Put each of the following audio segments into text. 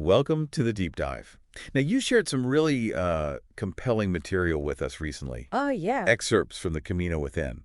Welcome to the deep dive. Now, you shared some really compelling material with us recently, Oh, yeah. excerpts from the Camino within.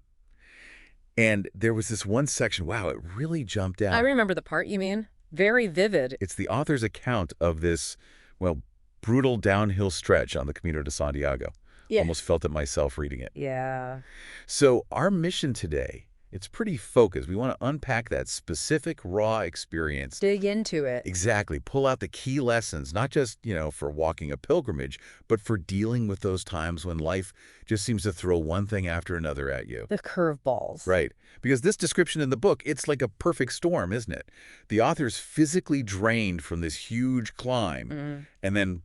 And there was this one section, wow, it really jumped I out. remember the part you mean. Very vivid. It's the author's account of this, well, brutal downhill stretch on the Camino de Santiago. Yeah. Almost felt it myself reading it. Yeah. So our mission today, it's pretty focused. We want to unpack that specific raw experience. Dig into it. Exactly. Pull out the key lessons, not just, for walking a pilgrimage, but for dealing with those times when life just seems to throw one thing after another at you. The curveballs. Right. Because this description in the book, it's like a perfect storm, isn't it? The author's physically drained from this huge climb, and then,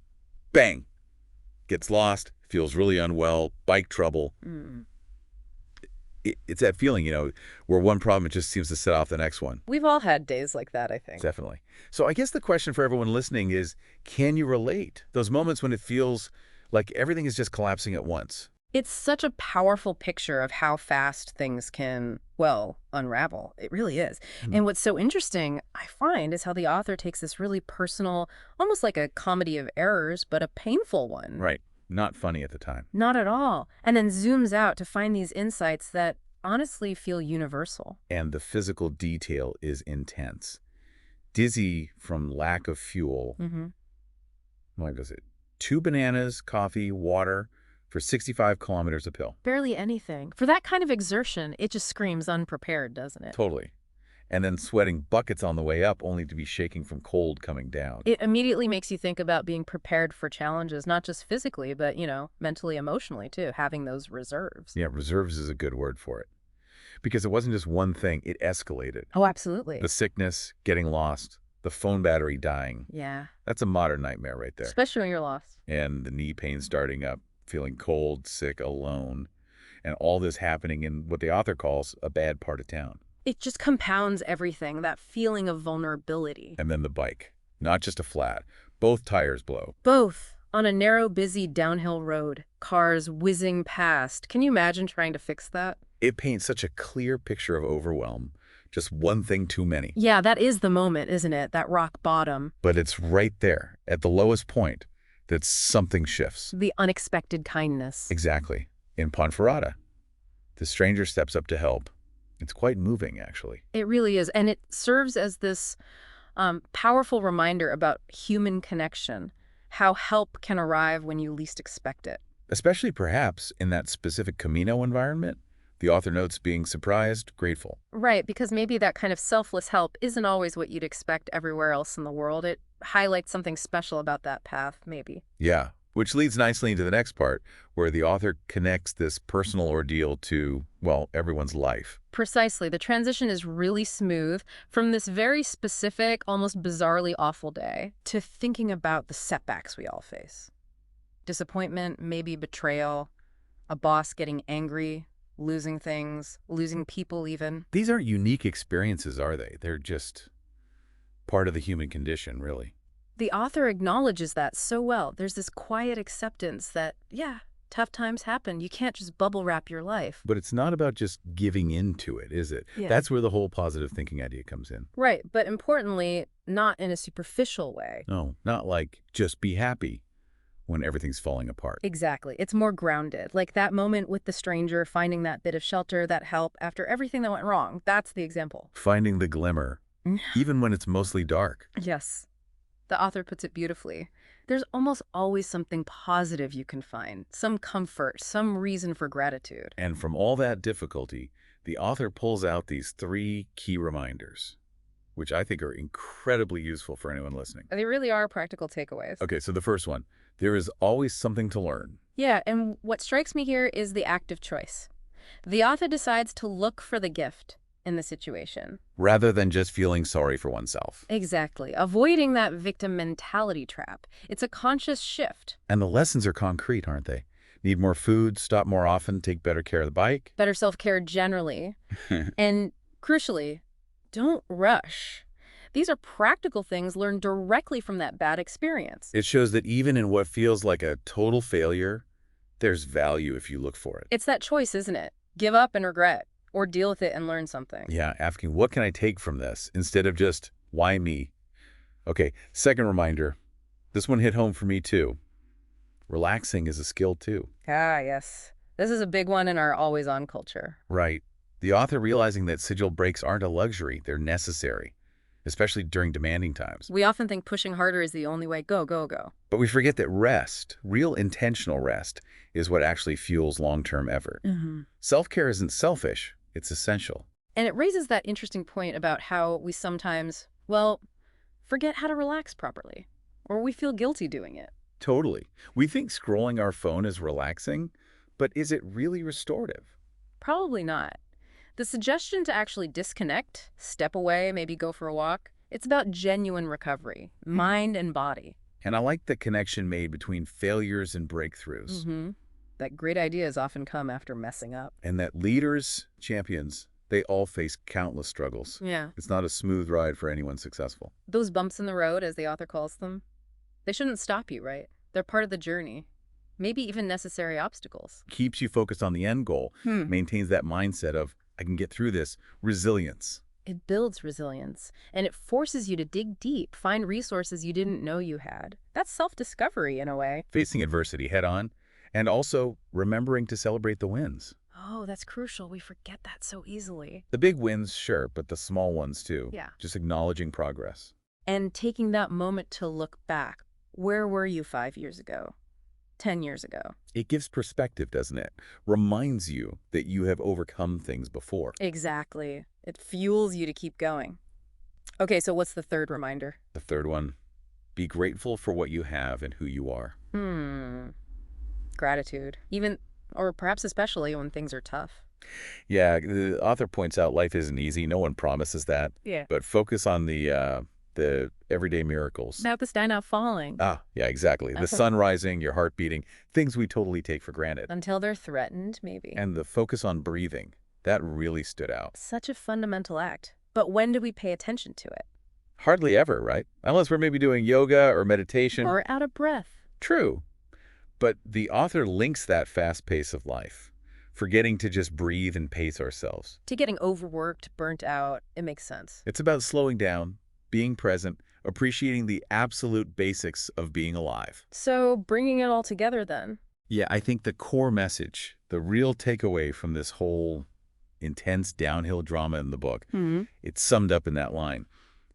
bang, gets lost, feels really unwell, bike trouble. It's that feeling, where one problem just seems to set off the next one. We've all had days like that, I think. Definitely. So I guess the question for everyone listening is, can you relate? Those moments when it feels like everything is just collapsing at once. It's such a powerful picture of how fast things can, well, unravel. It really is. And what's so interesting, I find, is how the author takes this really personal, almost like a comedy of errors, but a painful one. Right. Not funny at the time. Not at all. And then zooms out to find these insights that honestly feel universal. And the physical detail is intense. Dizzy from lack of fuel. What was it? 2 bananas, coffee, water for 65 kilometers uphill. Barely anything. For that kind of exertion, it just screams unprepared, doesn't it? Totally. And then sweating buckets on the way up, only to be shaking from cold coming down. It immediately makes you think about being prepared for challenges, not just physically, but, mentally, emotionally, too, having those reserves. Yeah, reserves is a good word for it. Because it wasn't just one thing, it escalated. Oh, absolutely. The sickness, getting lost, the phone battery dying. Yeah. That's a modern nightmare right there. Especially when you're lost. And the knee pain starting up, feeling cold, sick, alone. And all this happening in what the author calls a bad part of town. It just compounds everything, that feeling of vulnerability. And then the bike. Not just a flat. Both tires blow. Both. On a narrow, busy downhill road. Cars whizzing past. Can you imagine trying to fix that? It paints such a clear picture of overwhelm. Just one thing too many. Yeah, that is the moment, isn't it? That rock bottom. But it's right there, at the lowest point, that something shifts. The unexpected kindness. Exactly. In Ponferrada, the stranger steps up to help. It's quite moving, actually. It really is. And it serves as this powerful reminder about human connection, how help can arrive when you least expect it. Especially perhaps in that specific Camino environment, the author notes being surprised, grateful. Right, because maybe that kind of selfless help isn't always what you'd expect everywhere else in the world. It highlights something special about that path, maybe. Yeah, which leads nicely into the next part, where the author connects this personal ordeal to, well, everyone's life. Precisely. The transition is really smooth from this very specific, almost bizarrely awful day to thinking about the setbacks we all face. Disappointment, maybe betrayal, a boss getting angry, losing things, losing people even. These aren't unique experiences, are they? They're just part of the human condition, really. The author acknowledges that so well. There's this quiet acceptance that, yeah, tough times happen. You can't just bubble wrap your life. But it's not about just giving in to it, is it? Yeah. That's where the whole positive thinking idea comes in. Right, but importantly, not in a superficial way. No, not like just be happy when everything's falling apart. Exactly. It's more grounded. Like that moment with the stranger, finding that bit of shelter, that help after everything that went wrong. That's the example. Finding the glimmer, even when it's mostly dark. Yes. The author puts it beautifully. There's almost always something positive you can find, some comfort, some reason for gratitude. And from all that difficulty, the author pulls out these 3 key reminders, which I think are incredibly useful for anyone listening. They really are practical takeaways. Okay, so the first one, there is always something to learn. Yeah, and what strikes me here is the active choice. The author decides to look for the gift in the situation. Rather than just feeling sorry for oneself. Exactly. Avoiding that victim mentality trap. It's a conscious shift. And the lessons are concrete, aren't they? Need more food, stop more often, take better care of the bike. Better self-care generally. And crucially, don't rush. These are practical things learned directly from that bad experience. It shows that even in what feels like a total failure, there's value if you look for it. It's that choice, isn't it? Give up and regret, or deal with it and learn something. Yeah, asking what can I take from this instead of just why me? Okay, second reminder, This one hit home for me too. Relaxing is a skill too. Ah, yes. This is a big one in our always-on culture. Right. The author realizing that sigil breaks aren't a luxury, they're necessary, especially during demanding times. We often think pushing harder is the only way. Go, go, go. But we forget that rest, real intentional rest, is what actually fuels long-term effort. Self-care isn't selfish, it's essential. And it raises that interesting point about how we sometimes, well, forget how to relax properly. Or we feel guilty doing it. Totally. We think scrolling our phone is relaxing, but is it really restorative? Probably not. The suggestion to actually disconnect, step away, maybe go for a walk, it's about genuine recovery, mind and body. And I like the connection made between failures and breakthroughs. That great ideas often come after messing up. And that leaders, champions, they all face countless struggles. Yeah. It's not a smooth ride for anyone successful. Those bumps in the road, as the author calls them, they shouldn't stop you, right? They're part of the journey. Maybe even necessary obstacles. Keeps you focused on the end goal, maintains that mindset of, I can get through this, resilience. It builds resilience, and it forces you to dig deep, find resources you didn't know you had. That's self-discovery in a way. Facing adversity head on, and also remembering to celebrate the wins. Oh, that's crucial. We forget that so easily. The big wins, sure, but the small ones too. Yeah. Just acknowledging progress. And taking that moment to look back. Where were you 5 years ago? 10 years ago? It gives perspective, doesn't it? Reminds you that you have overcome things before. Exactly. It fuels you to keep going. Okay, so what's the third reminder? The third one, be grateful for what you have and who you are. Gratitude. Even, or perhaps especially when things are tough. Yeah, the author points out life isn't easy. No one promises that. Yeah. But focus on the everyday miracles. About the sky not falling. Yeah, exactly. The sun rising, your heart beating, things we totally take for granted. Until they're threatened, maybe. And the focus on breathing, that really stood out. Such a fundamental act. But when do we pay attention to it? Hardly ever, right? Unless we're maybe doing yoga or meditation. Or out of breath. True. But the author links that fast pace of life, forgetting to just breathe and pace ourselves. To getting overworked, burnt out, it makes sense. It's about slowing down, being present, appreciating the absolute basics of being alive. So bringing it all together then. Yeah, I think the core message, the real takeaway from this whole intense downhill drama in the book, it's summed up in that line.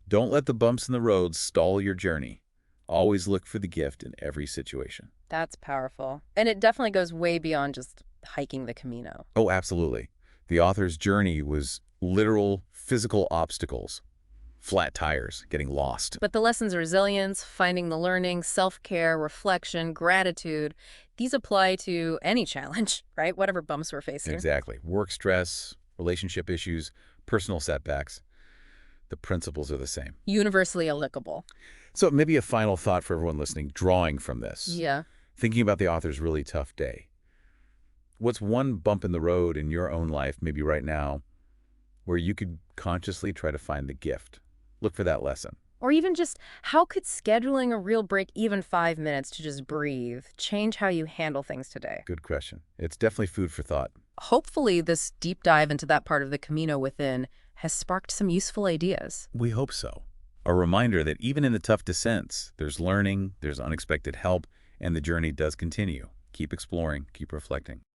Don't let the bumps in the road stall your journey. Always look for the gift in every situation. That's powerful. And it definitely goes way beyond just hiking the Camino. Oh, absolutely. The author's journey was literal physical obstacles. Flat tires, getting lost. But the lessons of resilience, finding the learning, self-care, reflection, gratitude, these apply to any challenge, right? Whatever bumps we're facing. Exactly. Work stress, relationship issues, personal setbacks. The principles are the same. Universally applicable. So maybe a final thought for everyone listening, drawing from this. Yeah. Thinking about the author's really tough day. What's one bump in the road in your own life, maybe right now, where you could consciously try to find the gift? Look for that lesson. Or even just, how could scheduling a real break, even 5 minutes to just breathe, change how you handle things today? Good question. It's definitely food for thought. Hopefully this deep dive into that part of the Camino within has sparked some useful ideas. We hope so. A reminder that even in the tough descents, there's learning, there's unexpected help, and the journey does continue. Keep exploring, keep reflecting.